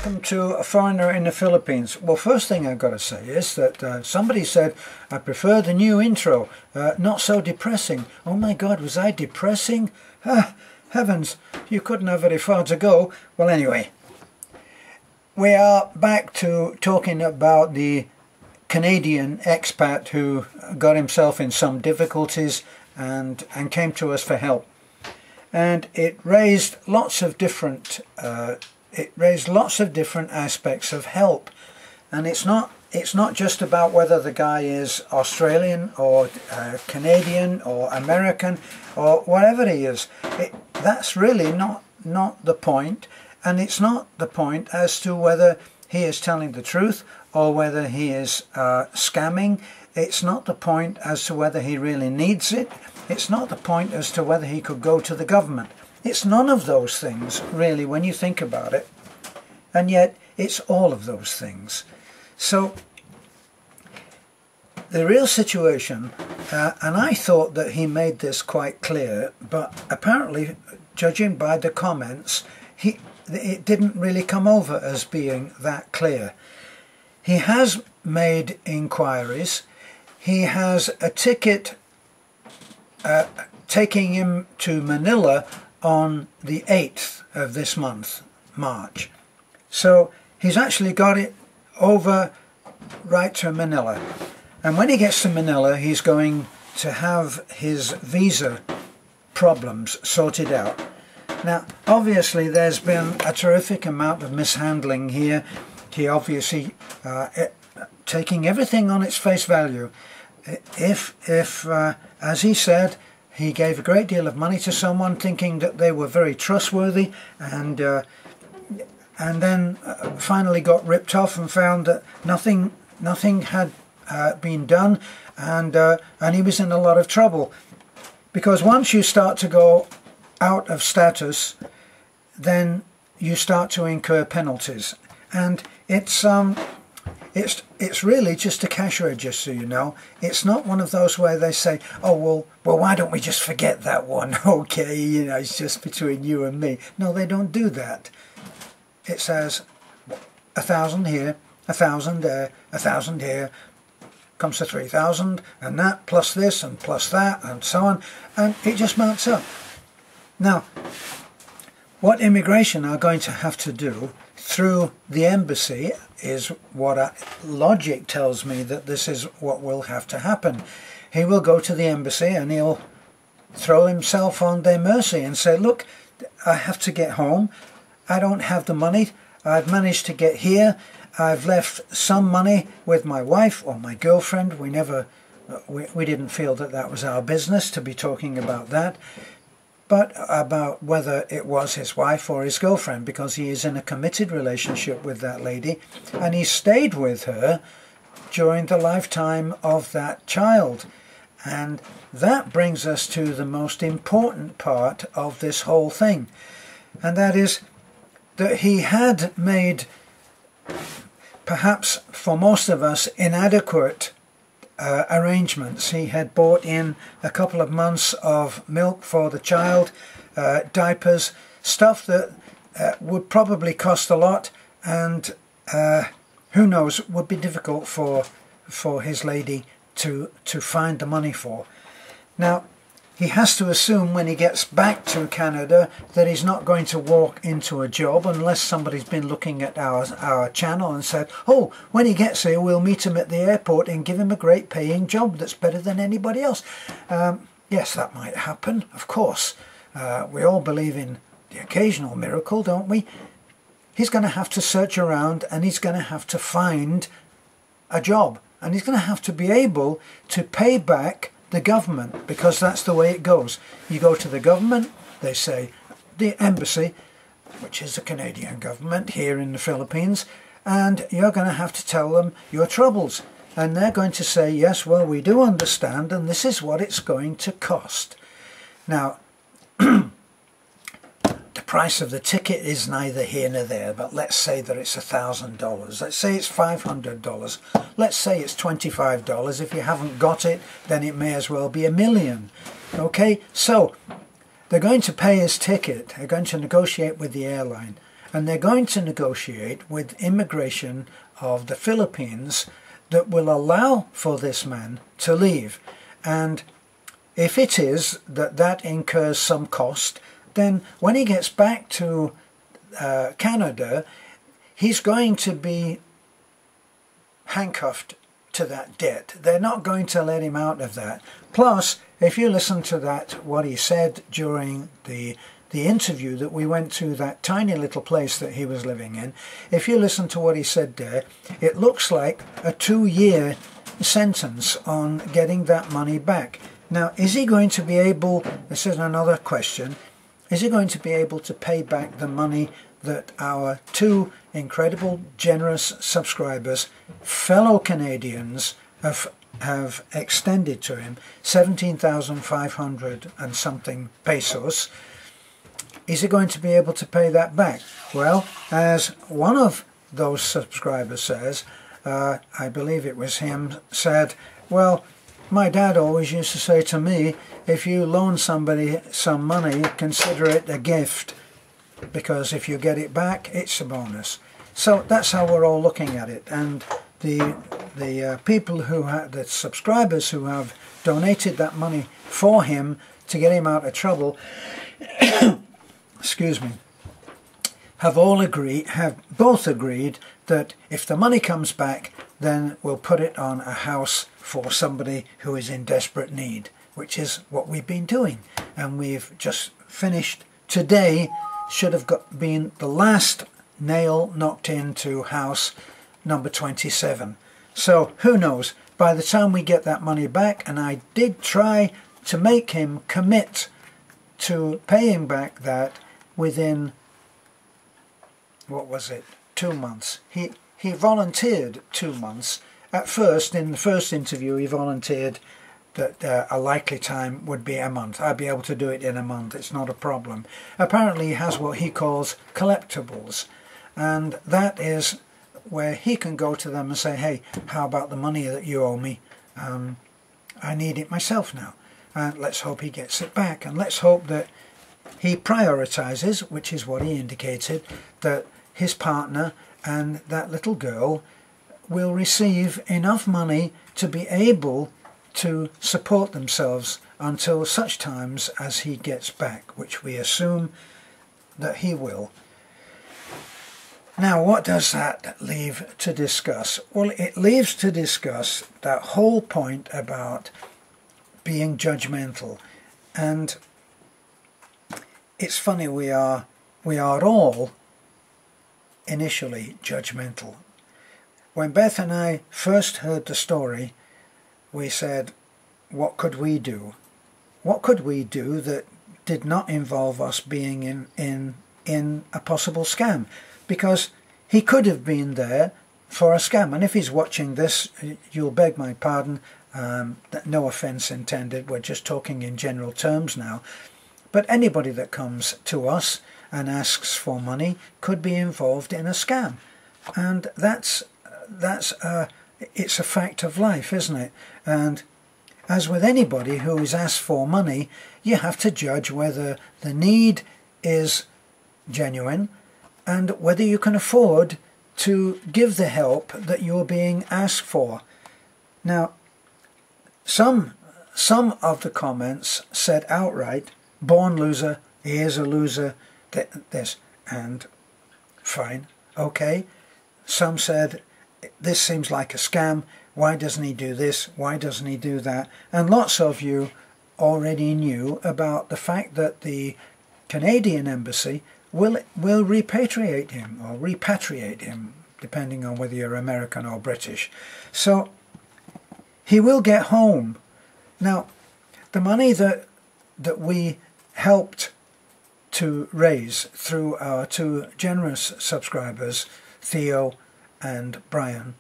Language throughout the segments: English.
welcome to A Foreigner in the Philippines. Well, first thing I've got to say is that somebody said, I prefer the new intro, not so depressing. Oh my God, was I depressing? Heavens, you couldn't have very far to go. Well, anyway, we are back to talking about the Canadian expat who got himself in some difficulties and came to us for help. And it raised lots of different aspects of help, and it's not just about whether the guy is Australian or Canadian or American or whatever he is. That's really not the point, and it's not the point as to whether he is telling the truth or whether he is scamming. It's not the point as to whether he really needs it. It's not the point as to whether he could go to the government. It's none of those things, really, when you think about it. And yet, it's all of those things. So, the real situation, and I thought that he made this quite clear, but apparently, judging by the comments, it didn't really come over as being that clear. He has made inquiries. He has a ticket taking him to Manila on the 8th of this month, March. So he's actually got it over right to Manila. And when he gets to Manila, he's going to have his visa problems sorted out. Now, obviously, there's been a terrific amount of mishandling here. He obviously, taking everything on its face value, if as he said, he gave a great deal of money to someone thinking that they were very trustworthy, and then finally got ripped off and found that nothing had been done, and he was in a lot of trouble. Because once you start to go out of status, then you start to incur penalties, and it's really just a cash register, you know. It's not one of those where they say, oh, well, why don't we just forget that one? Okay, you know, it's just between you and me. No, they don't do that. It says 1,000 here, 1,000 there, 1,000 here, comes to 3,000, and that, plus this, and plus that, and so on, and it just mounts up. Now, what immigration are going to have to do through the embassy is what logic tells me that this is what will have to happen. He will go to the embassy and he'll throw himself on their mercy and say, look, I have to get home. I don't have the money. I've managed to get here. I've left some money with my wife or my girlfriend. We didn't feel that that was our business to be talking about that. But about whether it was his wife or his girlfriend, because he is in a committed relationship with that lady, and he stayed with her during the lifetime of that child. And that brings us to the most important part of this whole thing, and that is that he had made, perhaps for most of us, inadequate arrangements. He had bought in a couple of months of milk for the child, diapers, stuff that would probably cost a lot, and who knows, would be difficult for his lady to find the money for. Now, he has to assume when he gets back to Canada that he's not going to walk into a job unless somebody's been looking at our channel and said, oh, when he gets here we'll meet him at the airport and give him a great paying job that's better than anybody else. Yes, that might happen, of course. We all believe in the occasional miracle, don't we? He's going to have to search around, and he's going to have to find a job, and he's going to have to be able to pay back the government, because that's the way it goes. You go to the government, they say, the embassy, which is the Canadian government here in the Philippines, and you're going to have to tell them your troubles. And they're going to say, yes, well, we do understand, and this is what it's going to cost. Now, the price of the ticket is neither here nor there, but let's say that it's $1,000. Let's say it's $500. Let's say it's $25. If you haven't got it, then it may as well be $1 million. Okay, so they're going to pay his ticket. They're going to negotiate with the airline, and they're going to negotiate with immigration of the Philippines that will allow for this man to leave. And if it is that incurs some cost, then when he gets back to Canada, he's going to be handcuffed to that debt. They're not going to let him out of that. Plus, if you listen to what he said during the interview that we went to, that tiny little place that he was living in, if you listen to what he said there, it looks like a 2-year sentence on getting that money back. Now, is he going to be able, this is another question, is he going to be able to pay back the money that our 2 incredible, generous subscribers, fellow Canadians, have extended to him, 17,500 and something pesos? Is he going to be able to pay that back? Well, as one of those subscribers says, I believe it was him, said, well, my dad always used to say to me, if you loan somebody some money, consider it a gift, because if you get it back, it's a bonus. So that's how we're all looking at it. And the people who the subscribers who have donated that money for him to get him out of trouble, excuse me, have both agreed that if the money comes back, then we'll put it on a house for somebody who is in desperate need, which is what we've been doing. And we've just finished today, should have been the last nail knocked into house number 27. So who knows, by the time we get that money back, and I did try to make him commit to paying back that within, what was it, 2 months. He volunteered 2 months. At first, in the first interview, he volunteered that a likely time would be a month. I'd be able to do it in a month, it's not a problem. Apparently he has what he calls collectibles, and that is where he can go to them and say, hey, how about the money that you owe me? I need it myself now. And let's hope he gets it back, and let's hope that he prioritizes, which is what he indicated, that his partner and that little girl will receive enough money to be able to support themselves until such times as he gets back, which we assume that he will. Now, what does that leave to discuss? Well, it leaves to discuss that whole point about being judgmental. And it's funny, we are all initially judgmental. When Beth and I first heard the story, we said, what could we do? What could we do that did not involve us being in a possible scam? Because he could have been there for a scam. And if he's watching this, you'll beg my pardon, no offence intended, we're just talking in general terms now. But anybody that comes to us and asks for money could be involved in a scam. And it's a fact of life, isn't it? And as with anybody who is asked for money, you have to judge whether the need is genuine and whether you can afford to give the help that you're being asked for. Now, some of the comments said outright, born loser, he is a loser, this, and fine, okay. Some said, this seems like a scam, why doesn't he do this, why doesn't he do that? And lots of you already knew about the fact that the Canadian embassy will repatriate him, or repatriate him, depending on whether you're American or British. So he will get home. Now, the money that we helped to raise through our 2 generous subscribers, Theo and Brian,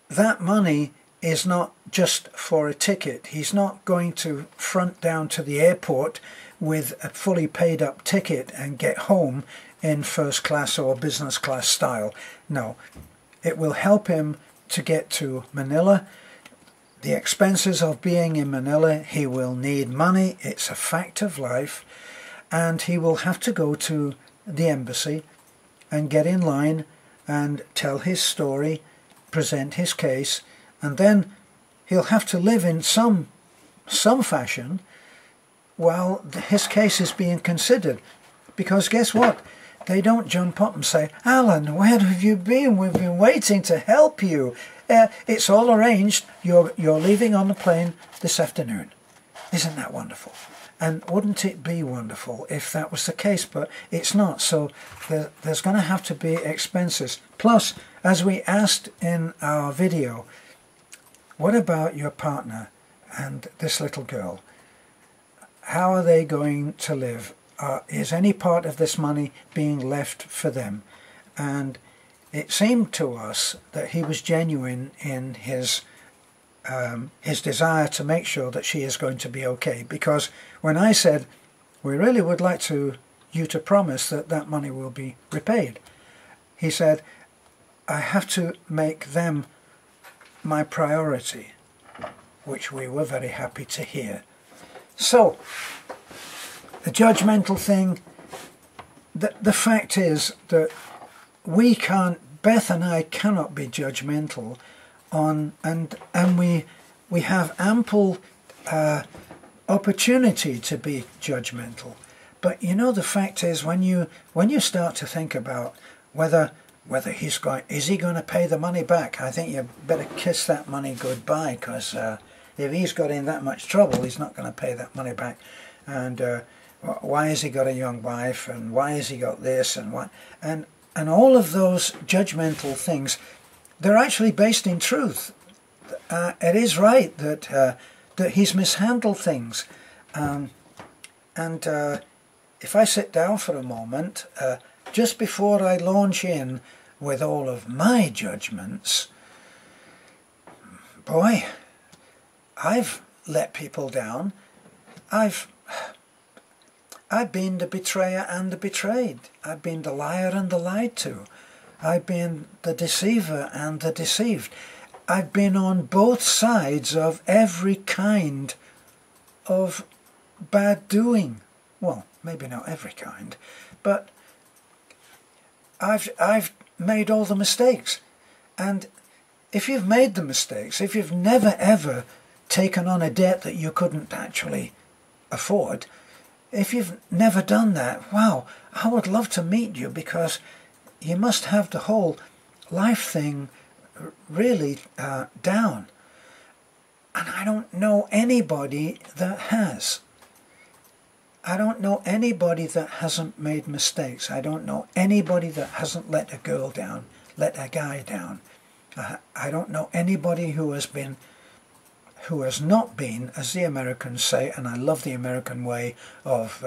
that money is not just for a ticket. He's not going to front down to the airport with a fully paid up ticket and get home in first class or business class style. No, it will help him to get to Manila. The expenses of being in Manila, he will need money, it's a fact of life, and he will have to go to the embassy and get in line and tell his story, present his case, and then he'll have to live in some fashion while his case is being considered. Because guess what? They don't jump up and say, "Alan, where have you been? We've been waiting to help you. It's all arranged. You're leaving on the plane this afternoon." Isn't that wonderful? And wouldn't it be wonderful if that was the case? But it's not. So there's going to have to be expenses. Plus, as we asked in our video, what about your partner and this little girl? How are they going to live? Is any part of this money being left for them? And it seemed to us that he was genuine in his desire to make sure that she is going to be okay. Because when I said, we really would like you to promise that that money will be repaid, he said, I have to make them my priority, which we were very happy to hear. So, the judgmental thing, the fact is that we can't, Beth and I cannot be judgmental on, and we have ample opportunity to be judgmental. But you know, the fact is, when you start to think about whether is he going to pay the money back, I think you better kiss that money goodbye, because if he's got in that much trouble, he's not going to pay that money back. And why has he got a young wife, and why has he got this, and what, and all of those judgmental things, they're actually based in truth. It is right that he's mishandled things, and if I sit down for a moment, just before I launch in with all of my judgments, boy, I've let people down. I've been the betrayer and the betrayed. I've been the liar and the lied to. I've been the deceiver and the deceived. I've been on both sides of every kind of bad doing. Well, maybe not every kind, but I've made all the mistakes. And if you've made the mistakes, if you've never ever taken on a debt that you couldn't actually afford, if you've never done that, wow, I would love to meet you, because you must have the whole life thing really down. And I don't know anybody that has. I don't know anybody that hasn't made mistakes. I don't know anybody that hasn't let a girl down, let a guy down. I don't know anybody who has not been, as the Americans say, and I love the American way of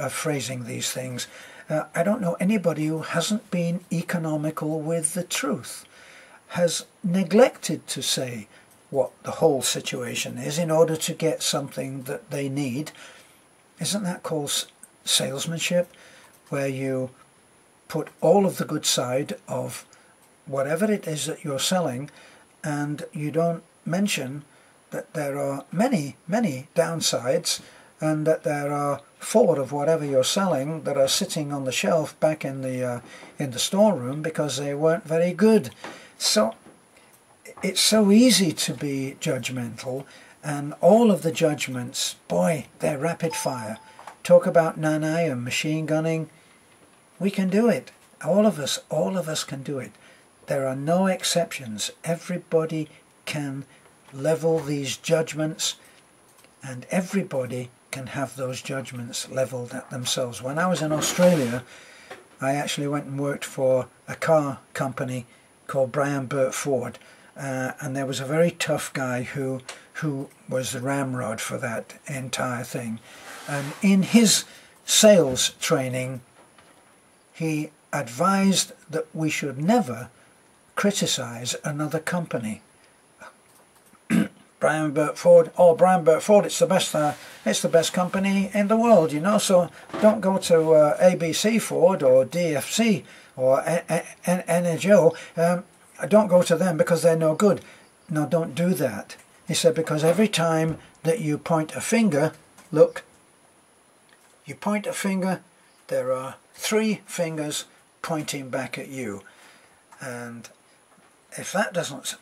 phrasing these things, I don't know anybody who hasn't been economical with the truth, has neglected to say what the whole situation is in order to get something that they need. Isn't that called salesmanship, where you put all of the good side of whatever it is that you're selling, and you don't mention that there are many, many downsides, and that there are 4 of whatever you're selling that are sitting on the shelf back in the storeroom because they weren't very good. So it's so easy to be judgmental, and all of the judgments, boy, they're rapid fire. Talk about nanai and machine gunning. We can do it. All of us can do it. There are no exceptions. Everybody can level these judgments, and everybody can have those judgments leveled at themselves. When I was in Australia, I actually went and worked for a car company called Brian Burt Ford, and there was a very tough guy who was the ramrod for that entire thing. And in his sales training, he advised that we should never criticize another company. Brian Burt Ford, it's the best company in the world, you know, so don't go to ABC Ford or DFC or NHO, don't go to them because they're no good. No, don't do that. He said, because every time that you point a finger, look, you point a finger, there are 3 fingers pointing back at you. And if that doesn't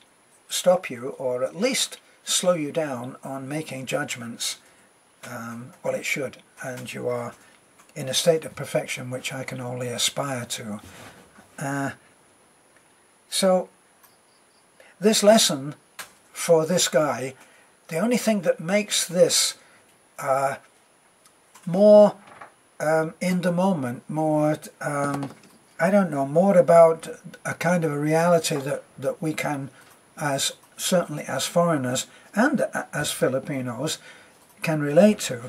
stop you, or at least slow you down on making judgments, well, it should, and you are in a state of perfection which I can only aspire to. So this lesson for this guy, the only thing that makes this more in the moment, more I don't know, more about a kind of a reality that we can, as certainly as foreigners and as Filipinos, can relate to,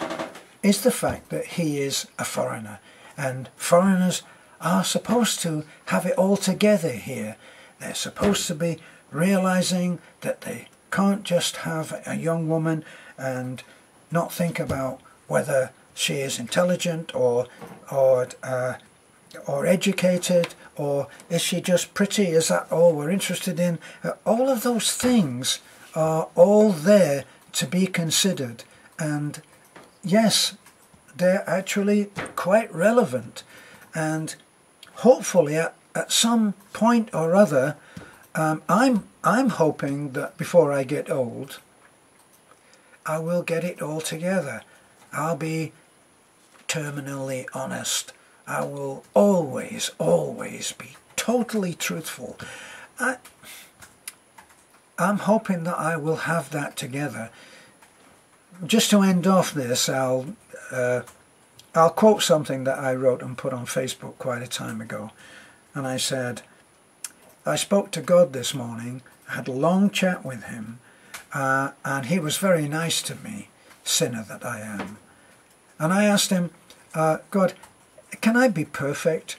is the fact that he is a foreigner, and foreigners are supposed to have it all together here. They're supposed to be realizing that they can't just have a young woman and not think about whether she is intelligent or educated, or is she just pretty? Is that all we're interested in? All of those things are all there to be considered, and yes, they're actually quite relevant, and hopefully at some point or other, I'm hoping that before I get old, I will get it all together. I'll be terminally honest. I will always, always be totally truthful. I'm hoping that I will have that together. Just to end off this, I'll quote something that I wrote and put on Facebook quite a time ago. And I said, I spoke to God this morning, had a long chat with him, and he was very nice to me, sinner that I am. And I asked him, God, can I be perfect?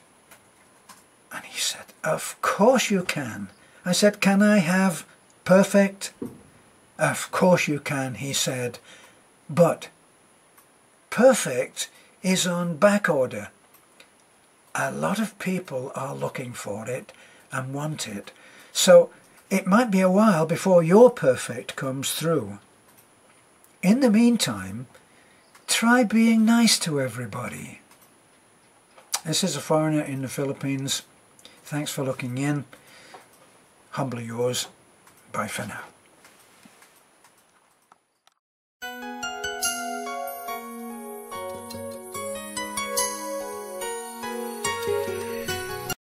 And he said, of course you can. I said, can I have perfect? Of course you can, he said, but perfect is on back order. A lot of people are looking for it and want it, so it might be a while before your perfect comes through. In the meantime, try being nice to everybody. This is a foreigner in the Philippines. Thanks for looking in. Humbly yours. Bye for now.